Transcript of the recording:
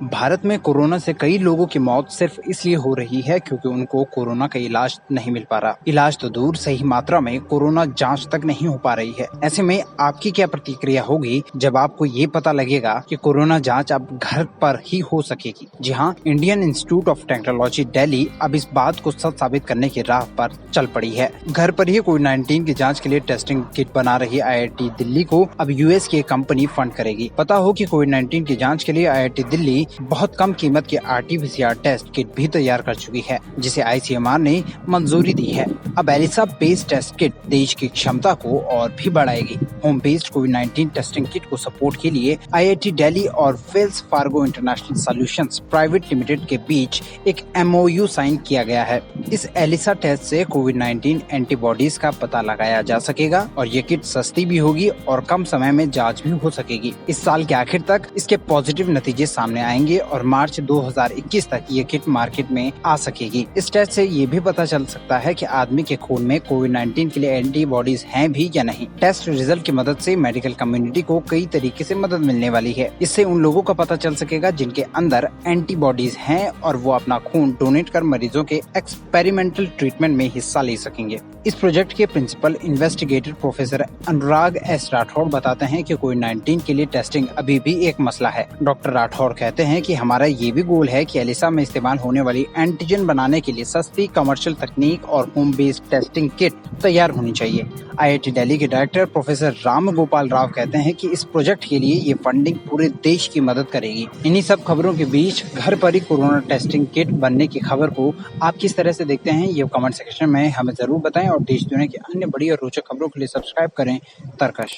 भारत में कोरोना से कई लोगों की मौत सिर्फ इसलिए हो रही है क्योंकि उनको कोरोना का इलाज नहीं मिल पा रहा। इलाज तो दूर, सही मात्रा में कोरोना जांच तक नहीं हो पा रही है। ऐसे में आपकी क्या प्रतिक्रिया होगी जब आपको ये पता लगेगा कि कोरोना जांच अब घर पर ही हो सकेगी? जी हाँ, Indian institute of technology Delhi अब इस बात को सच साबित करने की राह पर चल पड़ी है। घर पर ही कोविड-19 की जाँच के लिए टेस्टिंग किट बना रही IIT दिल्ली को अब US की एक कंपनी फंड करेगी। पता हो कि कोविड-19 की जाँच के लिए IIT दिल्ली बहुत कम कीमत के RT-PCR टेस्ट किट भी तैयार कर चुकी है, जिसे ICMR ने मंजूरी दी है। अब एलिसा बेस्ड टेस्ट किट देश की क्षमता को और भी बढ़ाएगी। होम बेस्ड कोविड-19 टेस्टिंग किट को सपोर्ट के लिए IIT दिल्ली और Wells Fargo international solutions private limited के बीच एक MOU साइन किया गया है। इस एलिसा टेस्ट से कोविड-19 एंटीबॉडीज का पता लगाया जा सकेगा और ये किट सस्ती भी होगी और कम समय में जांच भी हो सकेगी। इस साल के आखिर तक इसके पॉजिटिव नतीजे सामने आएंगे और मार्च 2021 तक ये किट मार्केट में आ सकेगी। इस टेस्ट से ये भी पता चल सकता है कि आदमी के खून में कोविड-19 के लिए एंटीबॉडीज हैं भी या नहीं। टेस्ट रिजल्ट की मदद से मेडिकल कम्युनिटी को कई तरीके से मदद मिलने वाली है। इससे उन लोगों का पता चल सकेगा जिनके अंदर एंटीबॉडीज हैं और वो अपना खून डोनेट कर मरीजों के एक्सपेरिमेंटल ट्रीटमेंट में हिस्सा ले सकेंगे। इस प्रोजेक्ट के प्रिंसिपल इन्वेस्टिगेटर प्रोफेसर अनुराग एस राठौड़ बताते हैं कि कोविड-19 के लिए टेस्टिंग अभी भी एक मसला है। डॉक्टर राठौड़ कहते हैं कि हमारा ये भी गोल है कि एलिसा में इस्तेमाल होने वाली एंटीजन बनाने के लिए सस्ती कमर्शियल तकनीक और होम बेस्ड टेस्टिंग किट तैयार होनी चाहिए। IIT दिल्ली के डायरेक्टर प्रोफेसर राम गोपाल राव कहते हैं कि इस प्रोजेक्ट के लिए ये फंडिंग पूरे देश की मदद करेगी। इन्हीं सब खबरों के बीच घर पर ही कोरोना टेस्टिंग किट बनने की खबर को आप किस तरह से देखते हैं, ये कमेंट सेक्शन में हमें जरूर बताएं और देश दुनिया की अन्य बड़ी और रोचक खबरों के लिए सब्सक्राइब करें तरकश।